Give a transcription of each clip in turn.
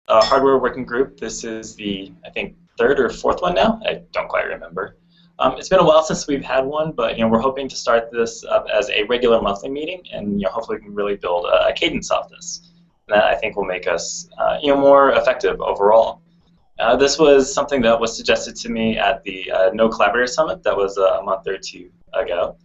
Hardware Working Group. This is the, I think, third or fourth one now. I don't quite remember. It's been a while since we've had one, but we're hoping to start this up as a regular monthly meeting, and hopefully we can really build a cadence off this. And that I think will make us more effective overall. This was something that was suggested to me at the Node Collaborator Summit that was a month or two ago.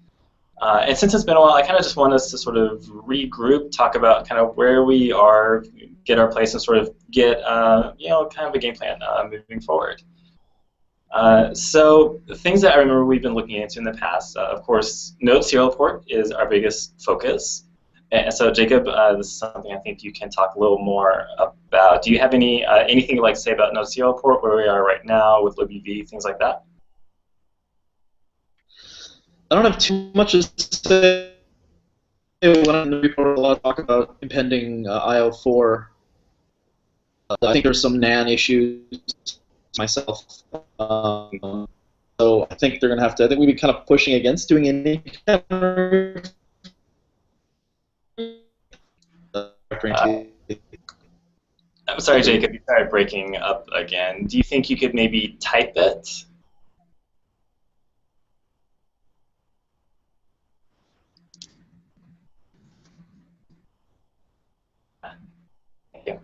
And since it's been a while, I kind of just want us to sort of regroup, talk about kind of where we are, get our place, and sort of get kind of a game plan moving forward. So the things that I remember we've been looking into in the past, of course, Node serial port is our biggest focus. And so Jacob, this is something I think you can talk a little more about. Do you have anything you'd like to say about Node serial port, where we are right now with libuv, things like that? I don't have too much to say. When I'm in the report, a lot of talk about impending IO4. I think there's some NAN issues myself. So I think they're going to have to. I think we've been kind of pushing against doing any kind of. I'm sorry, Jacob. You started breaking up again. Do you think you could maybe type it? Thank you.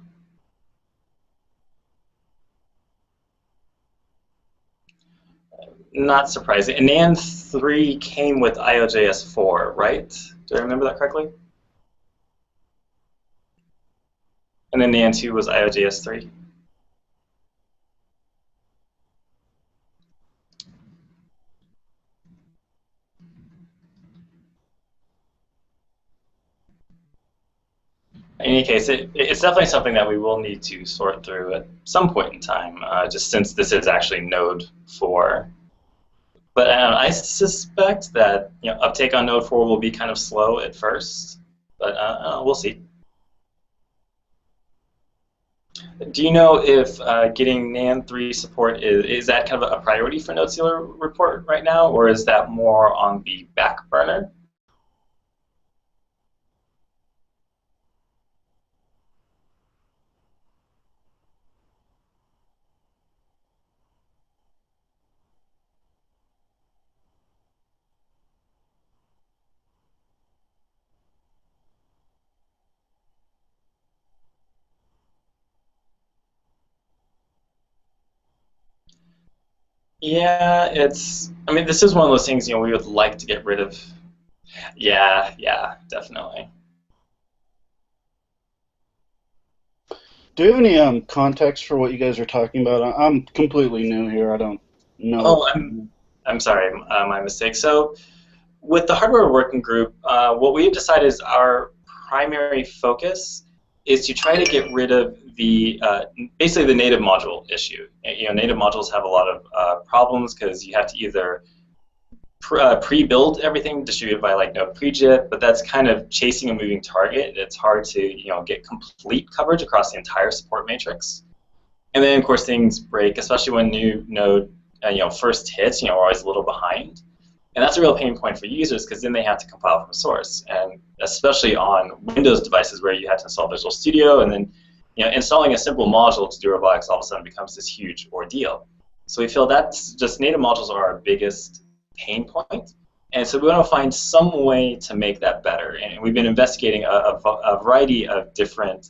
Not surprising. And NAN 3 came with IOJS 4, right? Do I remember that correctly? And then NAN 2 was IOJS 3. In any case, it's definitely something that we will need to sort through at some point in time, just since this is actually Node 4. But I suspect that uptake on Node 4 will be kind of slow at first, but we'll see. Do you know if getting NAN 3 support is that kind of a priority for Node serial report right now, or is that more on the back burner? Yeah, I mean, this is one of those things, we would like to get rid of. Yeah, definitely. Do you have any context for what you guys are talking about? I'm completely new here. I don't know. Oh, I'm sorry, my mistake. So with the hardware working group, what we've decided is our primary focus is to try to get rid of the basically the native module issue. Native modules have a lot of problems because you have to either pre-build everything distributed by like Node pre-JIT, but that's kind of chasing a moving target. It's hard to get complete coverage across the entire support matrix. And then of course things break, especially when new Node first hits. We're always a little behind. And that's a real pain point for users because then they have to compile from source, and especially on Windows devices where you have to install Visual Studio, and then installing a simple module to do robotics all of a sudden becomes this huge ordeal. So we feel that's just native modules are our biggest pain point, and so we want to find some way to make that better. And we've been investigating a variety of different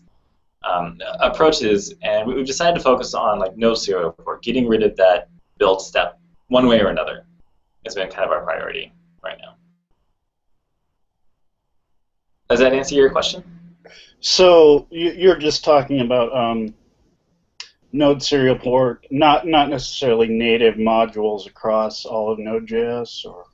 approaches, and we've decided to focus on like Node serial port, getting rid of that build step one way or another. Has been kind of our priority right now. Does that answer your question? So you're just talking about Node serial port, not necessarily native modules across all of Node.js, or?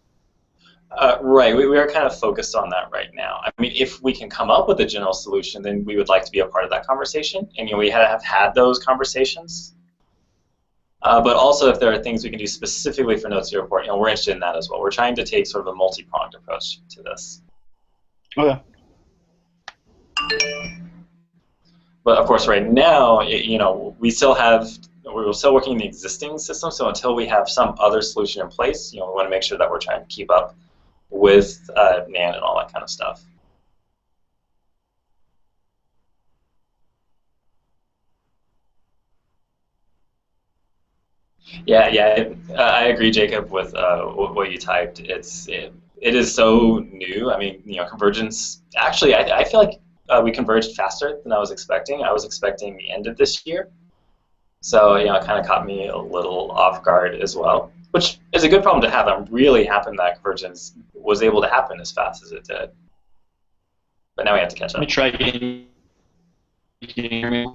Right, we are kind of focused on that right now. I mean, if we can come up with a general solution, then we would like to be a part of that conversation, and we have had those conversations. But also, if there are things we can do specifically for Node serial port, we're interested in that as well. We're trying to take sort of a multi-pronged approach to this. Okay. But of course, right now, we're still working in the existing system. So until we have some other solution in place, we want to make sure that we're trying to keep up with NAN and all that kind of stuff. Yeah, yeah, I agree, Jacob, with what you typed. It is so new. I mean, convergence. Actually, I feel like we converged faster than I was expecting. I was expecting the end of this year, so it kind of caught me a little off guard as well, which is a good problem to have. I'm really happy that convergence was able to happen as fast as it did. But now we have to catch Let me up. try again. Can you hear me?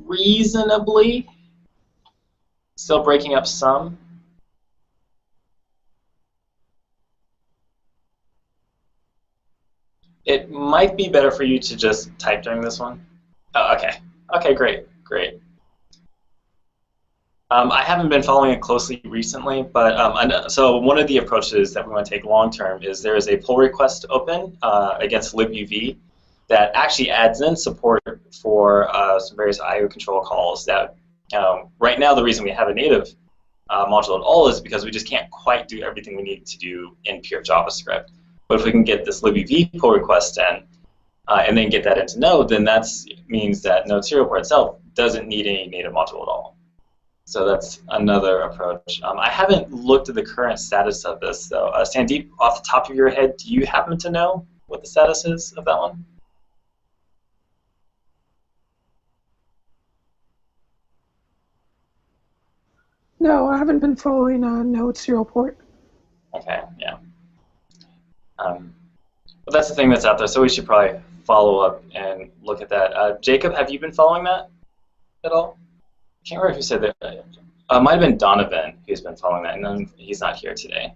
Reasonably, still breaking up some. It might be better for you to just type during this one. Oh, okay. Okay, great, great. I haven't been following it closely recently, but so one of the approaches that we want to take long term is there is a pull request open against libuv that actually adds in support for some various I/O control calls. That right now the reason we have a native module at all is because we just can't quite do everything we need to do in pure JavaScript. But if we can get this libuv pull request in, and then get that into Node, then that means that Node serial port itself doesn't need any native module at all. So that's another approach. I haven't looked at the current status of this, though. Sandeep, off the top of your head, do you happen to know what the status is of that one? No, I haven't been following Node serial port. Okay, yeah. But that's the thing that's out there, so we should probably follow up and look at that. Jacob, have you been following that at all? I can't remember if you said that. It might have been Donovan who's been following that, and then he's not here today.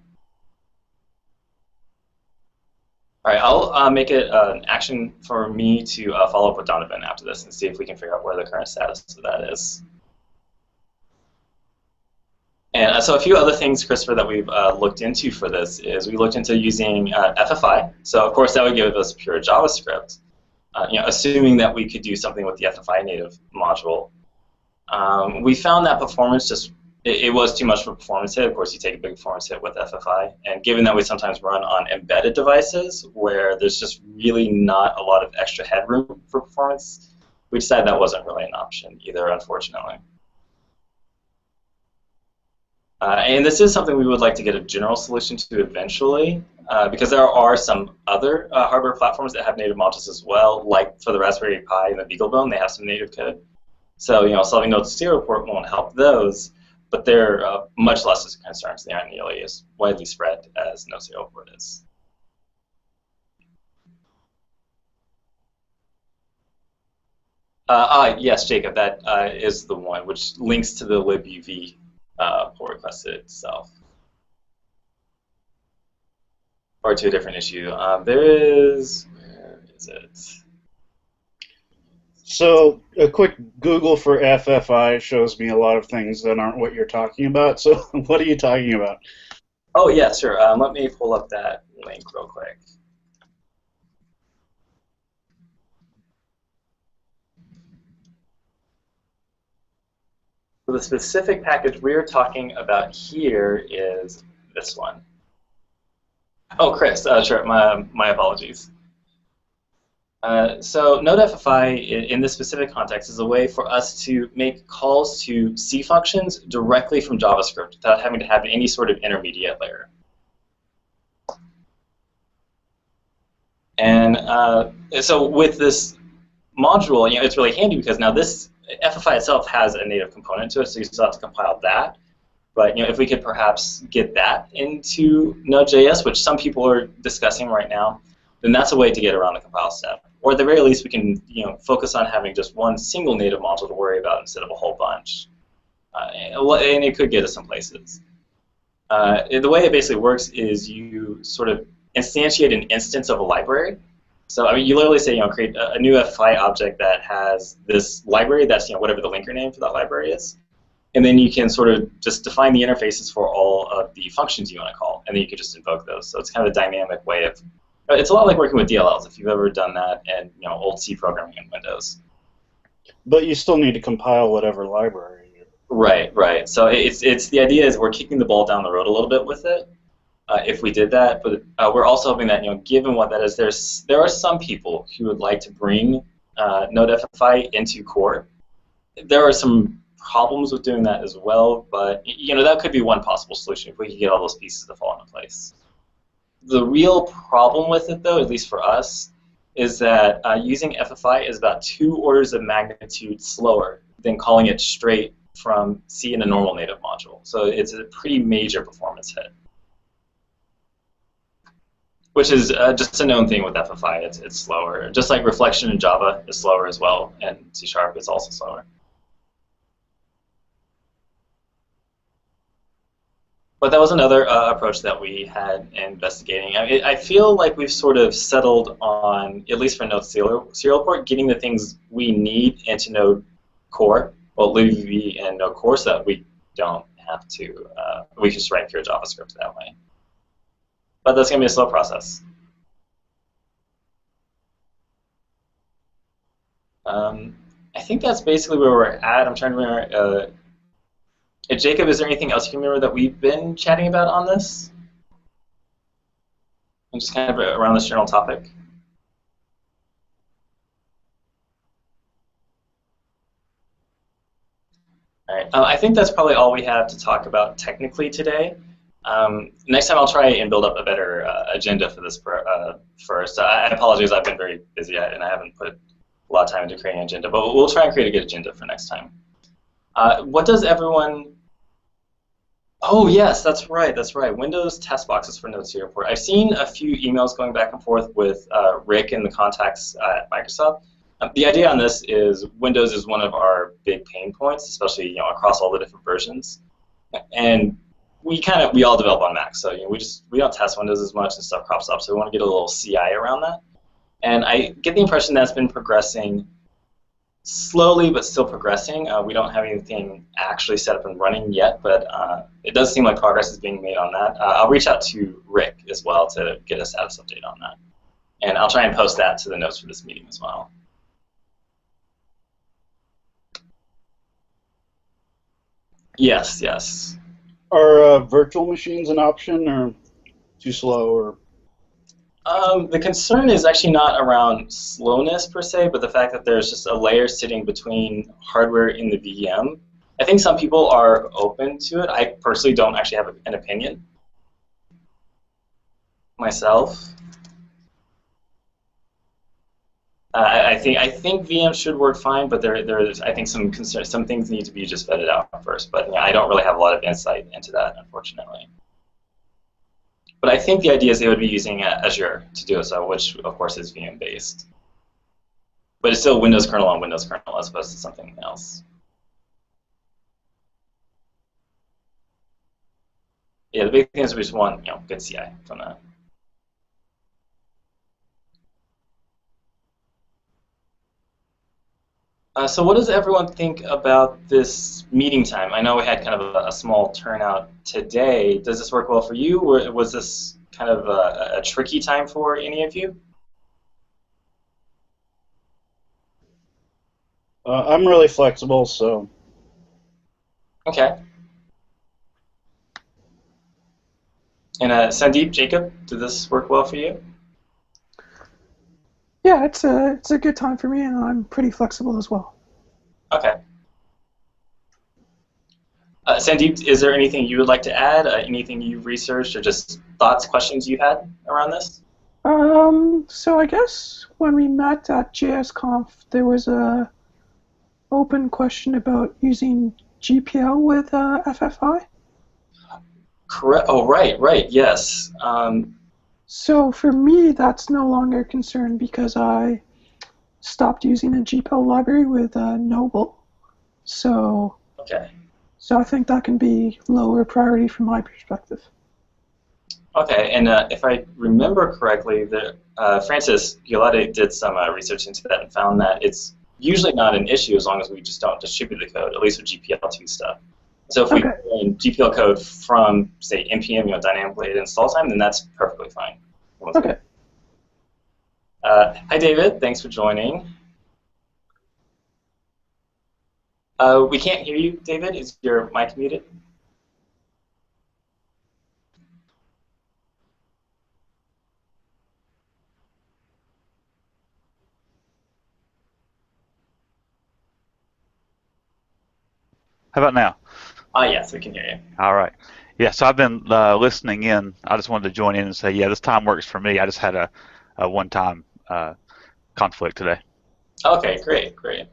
All right, I'll make it an action for me to follow up with Donovan after this and see if we can figure out where the current status of that is. And so a few other things, Christopher, that we've looked into for this is we looked into using FFI. So of course that would give us pure JavaScript, assuming that we could do something with the FFI native module. We found that performance it was too much of a performance hit. Of course, you take a big performance hit with FFI. And given that we sometimes run on embedded devices where there's just really not a lot of extra headroom for performance, we decided that wasn't really an option either, unfortunately. And this is something we would like to get a general solution to eventually, because there are some other hardware platforms that have native modules as well, like for the Raspberry Pi and the BeagleBone, they have some native code. So, solving Node serial port won't help those, but they're much less as concerns. They aren't nearly as widely spread as Node serial port is. Yes, Jacob, that is the one which links to the libuv pull request itself. Or to a different issue. Where is it? So a quick Google for FFI shows me a lot of things that aren't what you're talking about. So what are you talking about? Oh, yeah, sure. Let me pull up that link real quick. So the specific package we're talking about here is this one. Oh, Chris, sure, my apologies. So NodeFFI in this specific context is a way for us to make calls to C functions directly from JavaScript without having to have any sort of intermediate layer. And so with this module, it's really handy because now this FFI itself has a native component to it, so you still have to compile that. But if we could perhaps get that into Node.js, which some people are discussing right now, then that's a way to get around the compile step. Or at the very least, we can focus on having just one single native module to worry about instead of a whole bunch. And it could get us some places. The way it basically works is you sort of instantiate an instance of a library. So I mean, you literally say, create a new FFI object that has this library that's whatever the linker name for that library is. And then you can sort of just define the interfaces for all of the functions you want to call, and then you can just invoke those. So it's kind of a dynamic way of, it's a lot like working with DLLs, if you've ever done that in old C programming in Windows. But you still need to compile whatever library. Right, right. So it's the idea is we're kicking the ball down the road a little bit with it, if we did that. But we're also hoping that given what that is, there are some people who would like to bring NodeFFI into core. There are some problems with doing that as well, but that could be one possible solution if we could get all those pieces to fall into place. The real problem with it, though, at least for us, is that using FFI is about 2 orders of magnitude slower than calling it straight from C in a normal native module. So it's a pretty major performance hit, which is just a known thing with FFI. It's slower. Just like reflection in Java is slower as well, and C# is also slower. But that was another approach that we had investigating. I feel like we've sort of settled on, at least for Node serial port, getting the things we need into Node core, well, libv and Node core, so that we don't have to, we can just write pure JavaScript that way. But that's going to be a slow process. I think that's basically where we're at. I'm trying to remember. Jacob, is there anything else you can remember that we've been chatting about on this? And just kind of around this general topic. All right. I think that's probably all we have to talk about technically today. Next time I'll try and build up a better agenda for this first. I apologize, I've been very busy and I haven't put a lot of time into creating an agenda, but we'll try and create a good agenda for next time. What does everyone... Oh, yes, that's right, that's right. Windows test boxes for Node serial port. I've seen a few emails going back and forth with Rick and the contacts at Microsoft. The idea on this is Windows is one of our big pain points, especially across all the different versions. And we all develop on Mac, so we don't test Windows as much and stuff crops up, so we want to get a little CI around that. And I get the impression that's been progressing slowly, but still progressing. We don't have anything actually set up and running yet, but it does seem like progress is being made on that. I'll reach out to Rick as well to get a status update on that. And I'll try and post that to the notes for this meeting as well. Yes, yes. Are virtual machines an option, or too slow, or? The concern is actually not around slowness per se, but the fact that there's just a layer sitting between hardware in the VM. I think some people are open to it. I personally don't actually have an opinion myself. I think VM should work fine, but there's I think some things need to be just vetted out first. But I don't really have a lot of insight into that, unfortunately. But I think the idea is they would be using Azure to do it, so which of course is VM based. But it's still Windows kernel on Windows kernel as opposed to something else. Yeah, the big thing is we just want good CI from that. So what does everyone think about this meeting time? I know we had kind of a small turnout today. Does this work well for you, or was this kind of a tricky time for any of you? I'm really flexible, so. Okay. And Sandeep, Jacob, did this work well for you? Yeah, it's a good time for me, and I'm pretty flexible as well. Okay. Sandeep, is there anything you would like to add? Anything you've researched, or just thoughts, questions you had around this? So I guess when we met at JSConf, there was a open question about using GPL with FFI. Correct. Oh, right, yes. So for me, that's no longer a concern because I stopped using a GPL library with Noble. So, Okay. So I think that can be lower priority from my perspective. Okay, and if I remember correctly, Francis Giolati did some research into that and found that it's usually not an issue as long as we just don't distribute the code, at least with GPL2 stuff. So if we put in GPL code from, say, npm, dynamically install time, then that's perfectly fine. Okay. Hi, David. Thanks for joining. We can't hear you, David. Is your mic muted? How about now? Yes, we can hear you. All right. Yeah, so I've been listening in. I just wanted to join in and say, yeah, this time works for me. I just had a one-time conflict today. Okay, great, great.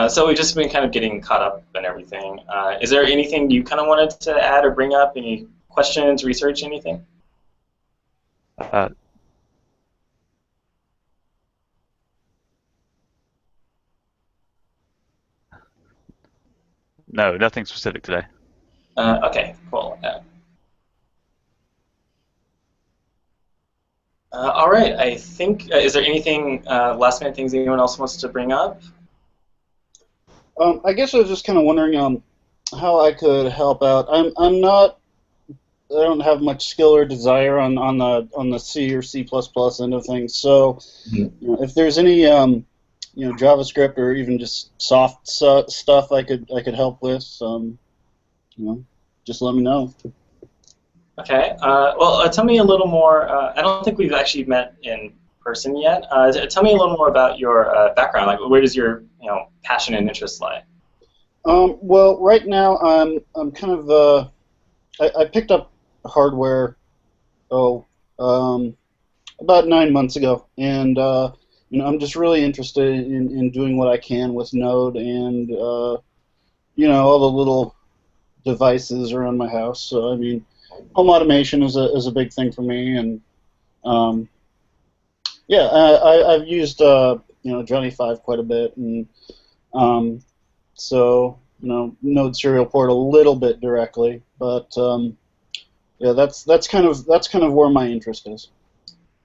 So we've just been kind of getting caught up and everything. Is there anything you kind of wanted to add or bring up? Any questions, research, anything? No, nothing specific today. Okay, cool. All right, I think, is there anything, last minute things anyone else wants to bring up? I guess I was just kind of wondering how I could help out. I'm not. I don't have much skill or desire on the C or C++ end of things. So, if there's any JavaScript or even just soft stuff I could help with, just let me know. Okay. Well, tell me a little more. I don't think we've actually met in person yet. Tell me a little more about your background. Like, where does your passion and interest lie? Well, right now I'm kind of I picked up hardware about 9 months ago, and I'm just really interested in doing what I can with Node and all the little devices around my house. So I mean, home automation is a big thing for me, and I've used Johnny 5 quite a bit, and so Node serial port a little bit directly, but yeah, that's kind of where my interest is.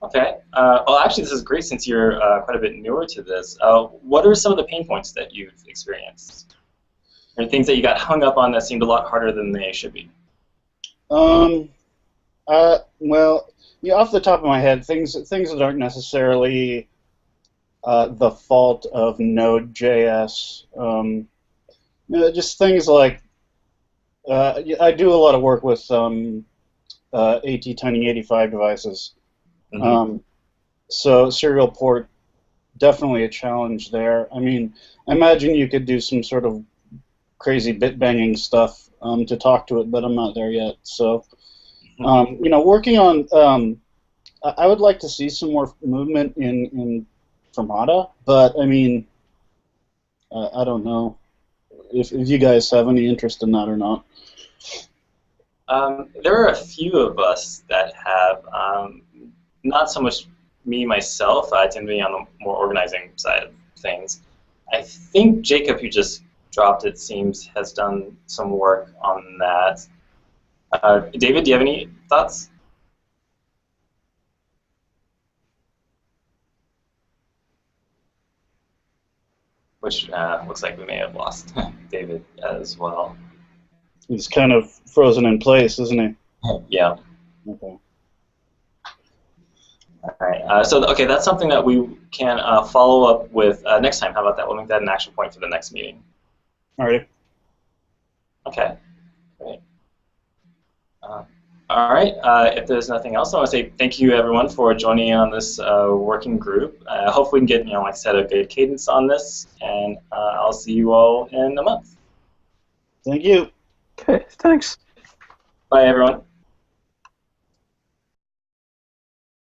Okay. Well, actually, this is great since you're quite a bit newer to this. What are some of the pain points that you've experienced? Or things that you got hung up on that seemed a lot harder than they should be? Well, off the top of my head, things that aren't necessarily the fault of Node.js. Just things like I do a lot of work with AT-Tiny85 devices. Mm-hmm. So serial port, definitely a challenge there. I mean, I imagine you could do some sort of crazy bit banging stuff to talk to it, but I'm not there yet. So, working on, I would like to see some more movement in Fermata, but I mean, I don't know if you guys have any interest in that or not. There are a few of us that have, not so much me myself, I tend to be on the more organizing side of things. I think Jacob, who just dropped it, has done some work on that. David, do you have any thoughts? Which looks like we may have lost David as well. He's kind of frozen in place, isn't he? Yeah. Okay. All right. Okay, that's something that we can follow up with next time. How about that? We'll make that an action point for the next meeting. All right. Okay. Great. All right. If there's nothing else, I want to say thank you, everyone, for joining in on this working group. Hopefully, we can get, like I said, a good cadence on this, and I'll see you all in a month. Thank you. Okay, thanks. Bye, everyone.